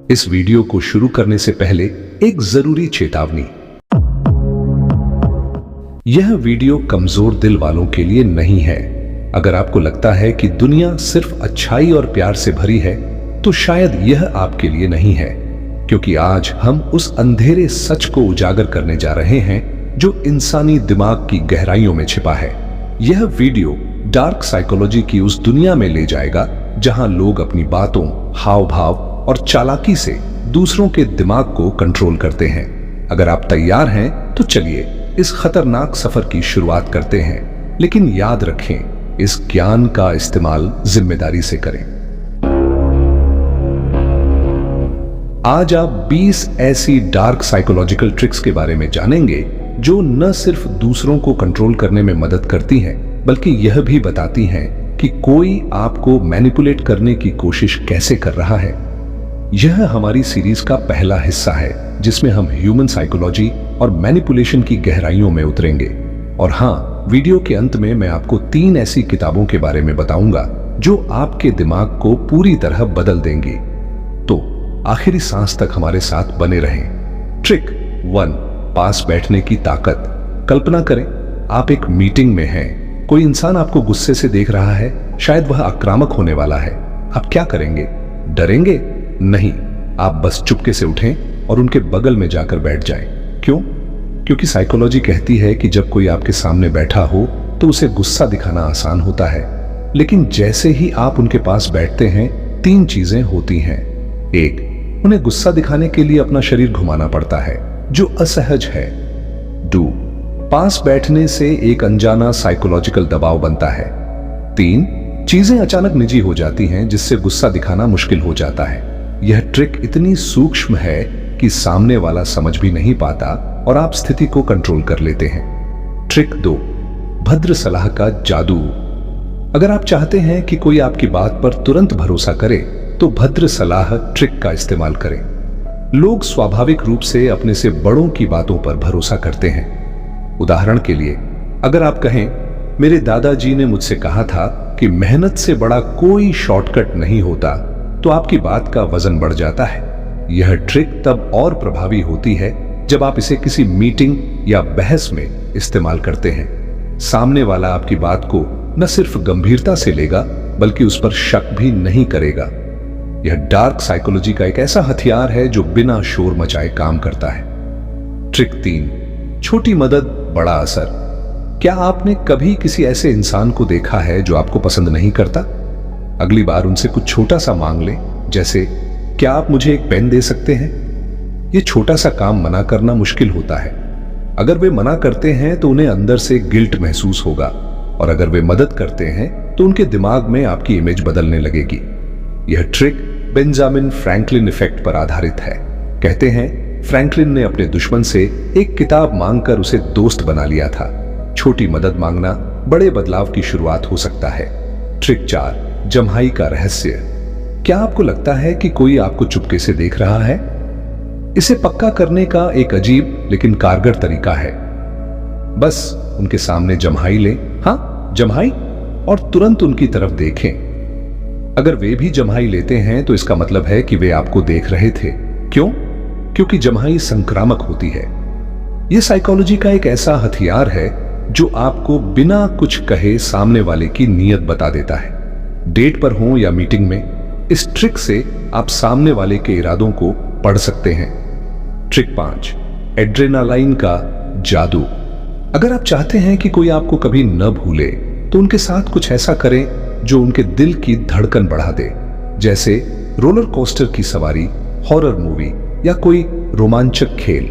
इस वीडियो को शुरू करने से पहले एक जरूरी चेतावनी। यह वीडियो कमजोर दिल वालों के लिए नहीं है। अगर आपको लगता है कि दुनिया सिर्फ अच्छाई और प्यार से भरी है, तो शायद यह आपके लिए नहीं है, क्योंकि आज हम उस अंधेरे सच को उजागर करने जा रहे हैं जो इंसानी दिमाग की गहराइयों में छिपा है। यह वीडियो डार्क साइकोलॉजी की उस दुनिया में ले जाएगा जहां लोग अपनी बातों, हाव भाव और चालाकी से दूसरों के दिमाग को कंट्रोल करते हैं। अगर आप तैयार हैं तो चलिए इस खतरनाक सफर की शुरुआत करते हैं, लेकिन याद रखें, इस ज्ञान का इस्तेमाल जिम्मेदारी से करें। आज आप 20 ऐसी डार्क साइकोलॉजिकल ट्रिक्स के बारे में जानेंगे जो न सिर्फ दूसरों को कंट्रोल करने में मदद करती हैं, बल्कि यह भी बताती हैं कि कोई आपको मैनिपुलेट करने की कोशिश कैसे कर रहा है। यह हमारी सीरीज का पहला हिस्सा है जिसमें हम ह्यूमन साइकोलॉजी और मैनिपुलेशन की गहराइयों में उतरेंगे। और हाँ, वीडियो के अंत में मैं आपको 3 ऐसी किताबों के बारे में बताऊंगा जो आपके दिमाग को पूरी तरह बदल देंगी। तो आखिरी सांस तक हमारे साथ बने रहें। ट्रिक 1, पास बैठने की ताकत। कल्पना करें, आप एक मीटिंग में हैं, कोई इंसान आपको गुस्से से देख रहा है, शायद वह आक्रामक होने वाला है। आप क्या करेंगे? डरेंगे? नहीं, आप बस चुपके से उठें और उनके बगल में जाकर बैठ जाएं। क्यों? क्योंकि साइकोलॉजी कहती है कि जब कोई आपके सामने बैठा हो तो उसे गुस्सा दिखाना आसान होता है, लेकिन जैसे ही आप उनके पास बैठते हैं 3 चीजें होती हैं। 1, उन्हें गुस्सा दिखाने के लिए अपना शरीर घुमाना पड़ता है, जो असहज है। 2, पास बैठने से एक अनजाना साइकोलॉजिकल दबाव बनता है। 3, चीजें अचानक निजी हो जाती हैं, जिससे गुस्सा दिखाना मुश्किल हो जाता है। यह ट्रिक इतनी सूक्ष्म है कि सामने वाला समझ भी नहीं पाता और आप स्थिति को कंट्रोल कर लेते हैं। ट्रिक 2, भद्र सलाह का जादू। अगर आप चाहते हैं कि कोई आपकी बात पर तुरंत भरोसा करे, तो भद्र सलाह ट्रिक का इस्तेमाल करें। लोग स्वाभाविक रूप से अपने से बड़ों की बातों पर भरोसा करते हैं। उदाहरण के लिए, अगर आप कहें, मेरे दादाजी ने मुझसे कहा था कि मेहनत से बड़ा कोई शॉर्टकट नहीं होता, तो आपकी बात का वजन बढ़ जाता है। यह ट्रिक तब और प्रभावी होती है जब आप इसे किसी मीटिंग या बहस में इस्तेमाल करते हैं। सामने वाला आपकी बात को न सिर्फ गंभीरता से लेगा, बल्कि उस पर शक भी नहीं करेगा। यह डार्क साइकोलॉजी का एक ऐसा हथियार है जो बिना शोर मचाए काम करता है। ट्रिक 3, छोटी मदद बड़ा असर। क्या आपने कभी किसी ऐसे इंसान को देखा है जो आपको पसंद नहीं करता? अगली बार उनसे कुछ छोटा सा मांग लें, जैसे, क्या आप मुझे एक पेन दे सकते हैं? यह छोटा सा काम मना करना मुश्किल होता है। अगर वे मना करते हैं तो उन्हें अंदर से गिल्ट महसूस होगा, और अगर वे मदद करते हैं तो उनके दिमाग में आपकी इमेज बदलने लगेगी। यह ट्रिक बेंजामिन फ्रैंकलिन इफेक्ट पर आधारित है। कहते हैं, फ्रैंकलिन ने अपने दुश्मन से एक किताब मांगकर उसे दोस्त बना लिया था। छोटी मदद मांगना बड़े बदलाव की शुरुआत हो सकता है। ट्रिक 4, जम्हाई का रहस्य। क्या आपको लगता है कि कोई आपको चुपके से देख रहा है? इसे पक्का करने का एक अजीब लेकिन कारगर तरीका है। बस उनके सामने जम्हाई लें, हाँ जम्हाई, और तुरंत उनकी तरफ देखें। अगर वे भी जम्हाई लेते हैं तो इसका मतलब है कि वे आपको देख रहे थे। क्यों? क्योंकि जम्हाई संक्रामक होती है। यह साइकोलॉजी का एक ऐसा हथियार है जो आपको बिना कुछ कहे सामने वाले की नीयत बता देता है। डेट पर हो या मीटिंग में, इस ट्रिक से आप सामने वाले के इरादों को पढ़ सकते हैं। ट्रिक 5, एड्रेनालाइन का जादू। अगर आप चाहते हैं कि कोई आपको कभी न भूले, तो उनके साथ कुछ ऐसा करें जो उनके दिल की धड़कन बढ़ा दे, जैसे रोलर कोस्टर की सवारी, हॉरर मूवी या कोई रोमांचक खेल।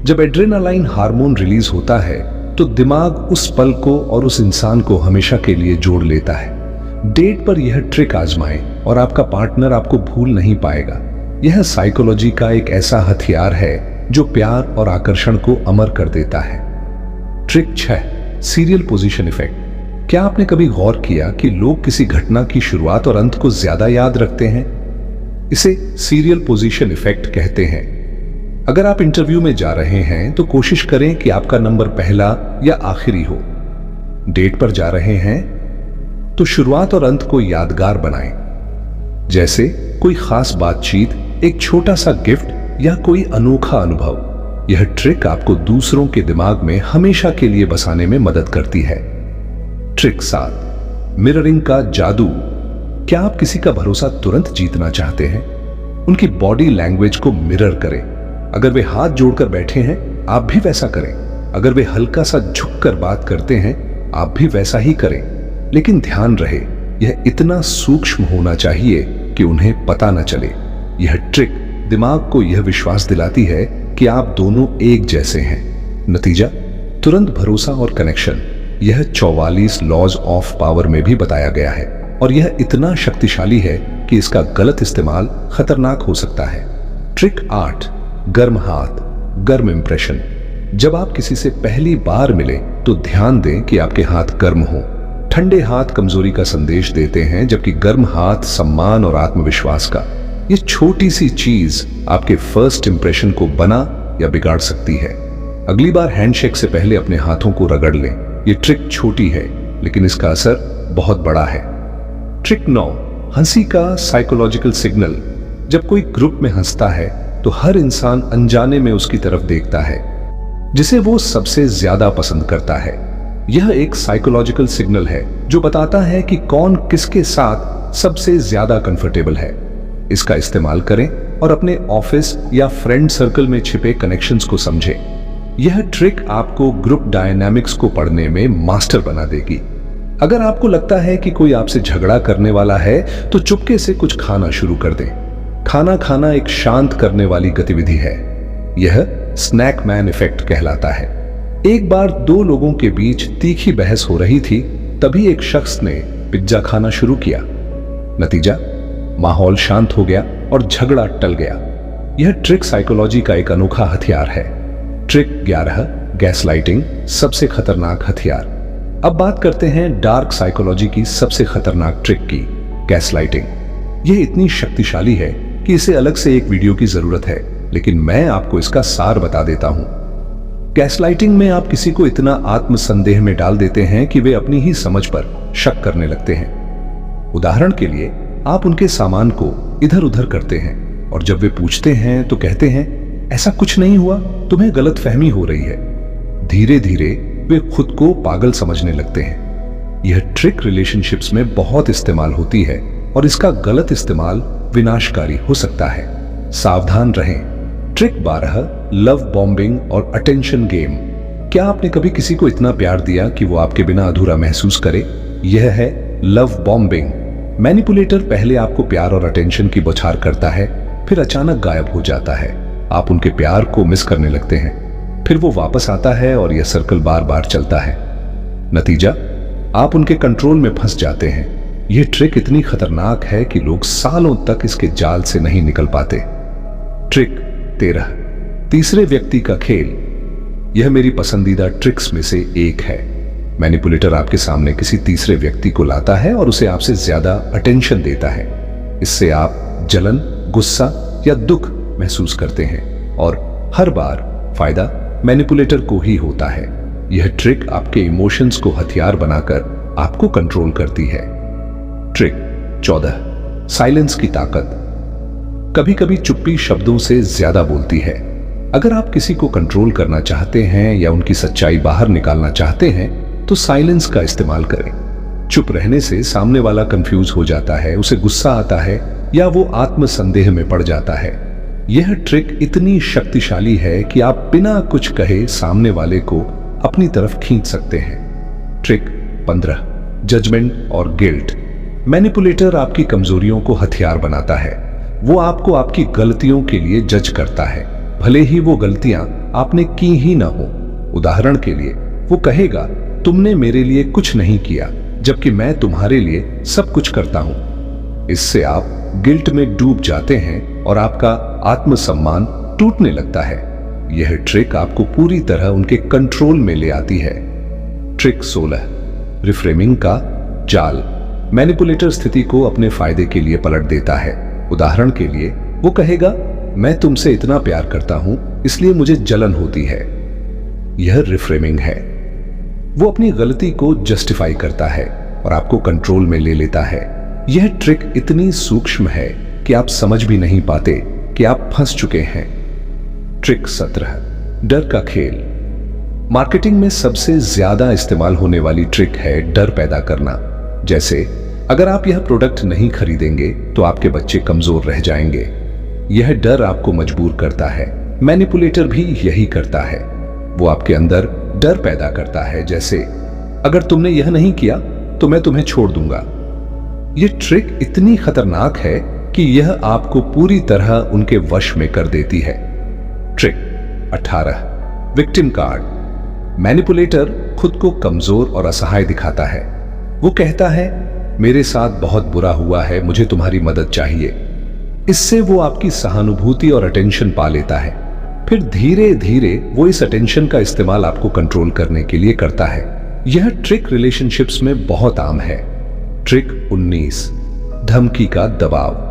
जब एड्रेनालाइन हार्मोन रिलीज होता है तो दिमाग उस पल को और उस इंसान को हमेशा के लिए जोड़ लेता है। डेट पर यह ट्रिक आजमाएं और आपका पार्टनर आपको भूल नहीं पाएगा। यह साइकोलॉजी का एक ऐसा हथियार है जो प्यार और आकर्षण को अमर कर देता है। Trick 6, serial position effect. क्या आपने कभी गौर किया कि लोग किसी घटना की शुरुआत और अंत को ज्यादा याद रखते हैं? इसे सीरियल पोजीशन इफेक्ट कहते हैं। अगर आप इंटरव्यू में जा रहे हैं तो कोशिश करें कि आपका नंबर पहला या आखिरी हो। डेट पर जा रहे हैं तो शुरुआत और अंत को यादगार बनाएं, जैसे कोई खास बातचीत एक छोटा सा गिफ्ट या कोई अनोखा अनुभव। यह ट्रिक आपको दूसरों के दिमाग में हमेशा के लिए बसाने में मदद करती है। ट्रिक 7, मिररिंग का जादू। क्या आप किसी का भरोसा तुरंत जीतना चाहते हैं? उनकी बॉडी लैंग्वेज को मिरर करें। अगर वे हाथ जोड़कर बैठे हैं, आप भी वैसा करें। अगर वे हल्का सा झुककर बात करते हैं, आप भी वैसा ही करें। लेकिन ध्यान रहे, यह इतना सूक्ष्म होना चाहिए कि उन्हें पता न चले। यह ट्रिक दिमाग को यह विश्वास दिलाती है कि आप दोनों एक जैसे हैं। नतीजा, तुरंत भरोसा और कनेक्शन। यह 44 लॉज ऑफ पावर में भी बताया गया है और यह इतना शक्तिशाली है कि इसका गलत इस्तेमाल खतरनाक हो सकता है। ट्रिक 8, गर्म हाथ, गर्म इंप्रेशन। जब आप किसी से पहली बार मिले तो ध्यान दें कि आपके हाथ गर्म हो। ठंडे हाथ कमजोरी का संदेश देते हैं, जबकि गर्म हाथ सम्मान और आत्मविश्वास का। ये छोटी सी चीज आपके फर्स्ट इंप्रेशन को बना या बिगाड़ सकती है। अगली बार हैंडशेक से पहले अपने हाथों को रगड़ लें। ये ट्रिक छोटी है, लेकिन इसका असर बहुत बड़ा है। ट्रिक 9, हंसी का साइकोलॉजिकल सिग्नल। जब कोई ग्रुप में हंसता है तो हर इंसान अनजाने में उसकी तरफ देखता है, जिसे वो सबसे ज्यादा पसंद करता है। यह एक साइकोलॉजिकल सिग्नल है जो बताता है कि कौन किसके साथ सबसे ज्यादा कंफर्टेबल है। इसका इस्तेमाल करें और अपने ऑफिस या फ्रेंड सर्कल में छिपे कनेक्शंस को समझें। यह ट्रिक आपको ग्रुप डायनामिक्स को पढ़ने में मास्टर बना देगी। अगर आपको लगता है कि कोई आपसे झगड़ा करने वाला है तो चुपके से कुछ खाना शुरू कर दें। खाना खाना एक शांत करने वाली गतिविधि है। यह स्नैक मैन इफेक्ट कहलाता है। एक बार 2 लोगों के बीच तीखी बहस हो रही थी, तभी एक शख्स ने पिज्जा खाना शुरू किया। नतीजा, माहौल शांत हो गया और झगड़ा टल गया। यह ट्रिक साइकोलॉजी का एक अनोखा हथियार है। ट्रिक 11, गैसलाइटिंग, सबसे खतरनाक हथियार। अब बात करते हैं डार्क साइकोलॉजी की सबसे खतरनाक ट्रिक की, गैसलाइटिंग। यह इतनी शक्तिशाली है कि इसे अलग से एक वीडियो की जरूरत है, लेकिन मैं आपको इसका सार बता देता हूं। गैसलाइटिंग में आप किसी को इतना आत्मसंदेह में डाल देते हैं कि वे अपनी ही समझ पर शक करने लगते हैं। उदाहरण के लिए, आप उनके सामान को इधर उधर करते हैं और जब वे पूछते हैं तो कहते हैं, ऐसा कुछ नहीं हुआ, तुम्हें गलतफहमी हो रही है। धीरे धीरे वे खुद को पागल समझने लगते हैं। यह ट्रिक रिलेशनशिप्स में बहुत इस्तेमाल होती है और इसका गलत इस्तेमाल विनाशकारी हो सकता है। सावधान रहें। ट्रिक 12, लव बॉम्बिंग और अटेंशन गेम। क्या आपने कभी किसी को इतना प्यार दिया कि वो आपके बिना अधूरा महसूस करे? यह है लव बॉम्बिंग। मैनिपुलेटर पहले आपको प्यार और अटेंशन की बौछार करता है, फिर अचानक गायब हो जाता है। आप उनके प्यार को मिस करने लगते हैं, फिर वो वापस आता है और यह सर्कल बार बार चलता है। नतीजा, आप उनके कंट्रोल में फंस जाते हैं। यह ट्रिक इतनी खतरनाक है कि लोग सालों तक इसके जाल से नहीं निकल पाते। ट्रिक 13, तीसरे व्यक्ति का खेल। यह मेरी पसंदीदा ट्रिक्स में से एक है। मैनिपुलेटर आपके सामने किसी तीसरे व्यक्ति को लाता है और उसे आपसे ज्यादा अटेंशन देता है। इससे आप जलन, गुस्सा या दुख महसूस करते हैं और हर बार फायदा मैनिपुलेटर को ही होता है। यह ट्रिक आपके इमोशंस को हथियार बनाकर आपको कंट्रोल करती है। ट्रिक 14, साइलेंस की ताकत। कभी कभी चुप्पी शब्दों से ज्यादा बोलती है। अगर आप किसी को कंट्रोल करना चाहते हैं या उनकी सच्चाई बाहर निकालना चाहते हैं तो साइलेंस का इस्तेमाल करें। चुप रहने से सामने वाला कंफ्यूज हो जाता है, उसे गुस्सा आता है या वो आत्मसंदेह में पड़ जाता है। यह ट्रिक इतनी शक्तिशाली है कि आप बिना कुछ कहे सामने वाले को अपनी तरफ खींच सकते हैं। ट्रिक 15, जजमेंट और गिल्ट। मैनिपुलेटर आपकी कमजोरियों को हथियार बनाता है। वो आपको आपकी गलतियों के लिए जज करता है, भले ही वो गलतियां आपने की ही ना हो। उदाहरण के लिए, वो कहेगा, तुमने मेरे लिए कुछ नहीं किया, जबकि मैं तुम्हारे लिए सब कुछ करता हूं। इससे आप गिल्ट में डूब जाते हैं और आपका आत्मसम्मान टूटने लगता है। यह ट्रिक आपको पूरी तरह उनके कंट्रोल में ले आती है। ट्रिक 16, रिफ्रेमिंग का जाल। मैनिपुलेटर स्थिति को अपने फायदे के लिए पलट देता है। उदाहरण के लिए, वो कहेगा, मैं तुमसे इतना प्यार करता हूं इसलिए मुझे जलन होती है। यह रिफ्रेमिंग है। वो अपनी गलती को जस्टिफाई करता है और आपको कंट्रोल में ले लेता है। यह ट्रिक इतनी सूक्ष्म है कि आप समझ भी नहीं पाते कि आप फंस चुके हैं। ट्रिक 17, डर का खेल। मार्केटिंग में सबसे ज्यादा इस्तेमाल होने वाली ट्रिक है डर पैदा करना। जैसे अगर आप यह प्रोडक्ट नहीं खरीदेंगे तो आपके बच्चे कमजोर रह जाएंगे। यह डर आपको मजबूर करता है। मैनिपुलेटर भी यही करता है, वो आपके अंदर डर पैदा करता है, जैसे अगर तुमने यह नहीं किया तो मैं तुम्हें छोड़ दूंगा। यह ट्रिक इतनी खतरनाक है कि यह आपको पूरी तरह उनके वश में कर देती है। Trick 18, victim card. मैनिपुलेटर खुद को कमजोर और असहाय दिखाता है। वो कहता है मेरे साथ बहुत बुरा हुआ है, मुझे तुम्हारी मदद चाहिए। इससे वो आपकी सहानुभूति और अटेंशन पा लेता है। फिर धीरे धीरे वो इस अटेंशन का इस्तेमाल आपको कंट्रोल करने के लिए करता है। यह ट्रिक रिलेशनशिप्स में बहुत आम है। ट्रिक 19, धमकी का दबाव।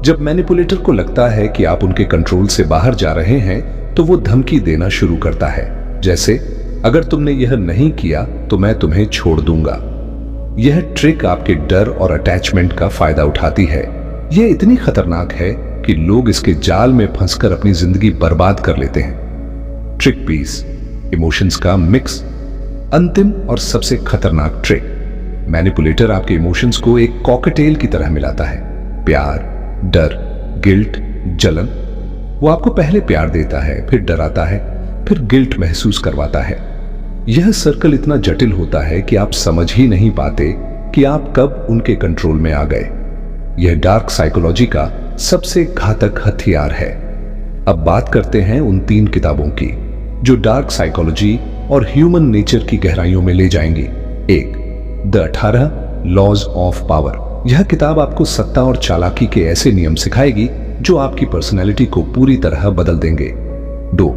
जब मैनिपुलेटर को लगता है कि आप उनके कंट्रोल से बाहर जा रहे हैं तो वो धमकी देना शुरू करता है, जैसे अगर तुमने यह नहीं किया तो मैं तुम्हें छोड़ दूंगा। यह ट्रिक आपके डर और अटैचमेंट का फायदा उठाती है। यह इतनी खतरनाक है कि लोग इसके जाल में फंसकर अपनी जिंदगी बर्बाद कर लेते हैं। ट्रिक 20, इमोशंस का मिक्स। अंतिम और सबसे खतरनाक ट्रिक, मैनिपुलेटर आपके इमोशंस को एक कॉकटेल की तरह मिलाता है। प्यार, डर, गिल्ट, जलन। वो आपको पहले प्यार देता है, फिर डराता है, फिर गिल्ट महसूस करवाता है। यह सर्कल इतना जटिल होता है कि आप समझ ही नहीं पाते कि आप कब उनके कंट्रोल में आ गए। यह डार्क साइकोलॉजी का सबसे घातक हथियार है। अब बात करते हैं उन 3 किताबों की जो डार्क साइकोलॉजी और ह्यूमन नेचर की गहराइयों में ले जाएंगी। 1, द 18 लॉज ऑफ पावर। यह किताब आपको सत्ता और चालाकी के ऐसे नियम सिखाएगी जो आपकी पर्सनैलिटी को पूरी तरह बदल देंगे। 2,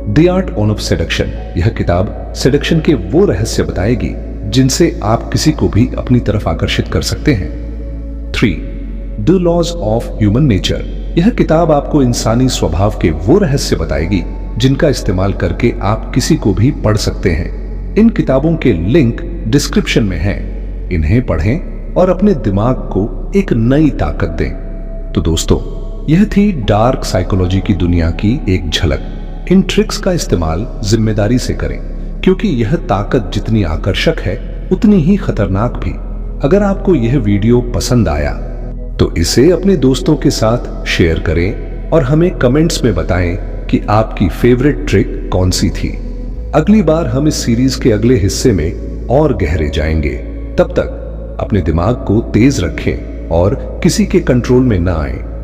द आर्ट ऑफ सेडक्शन। यह किताब सेडक्शन के वो रहस्य बताएगी जिनसे आप किसी को भी अपनी तरफ आकर्षित कर सकते हैं। 3, the laws of human nature. यह किताब आपको इंसानी स्वभाव के वो रहस्य बताएगी जिनका इस्तेमाल करके आप किसी को भी पढ़ सकते हैं। इन किताबों के लिंक डिस्क्रिप्शन में हैं। इन्हें पढ़ें और अपने दिमाग को एक नई ताकत दें। तो दोस्तों, यह थी डार्क साइकोलॉजी की दुनिया की एक झलक। इन ट्रिक्स का इस्तेमाल जिम्मेदारी से करें, क्योंकि यह ताकत जितनी आकर्षक है उतनी ही खतरनाक भी। अगर आपको यह वीडियो पसंद आया तो इसे अपने दोस्तों के साथ शेयर करें और हमें कमेंट्स में बताएं कि आपकी फेवरेट ट्रिक कौन सी थी। अगली बार हम इस सीरीज के अगले हिस्से में और गहरे जाएंगे। तब तक अपने दिमाग को तेज रखें और किसी के कंट्रोल में ना आएं।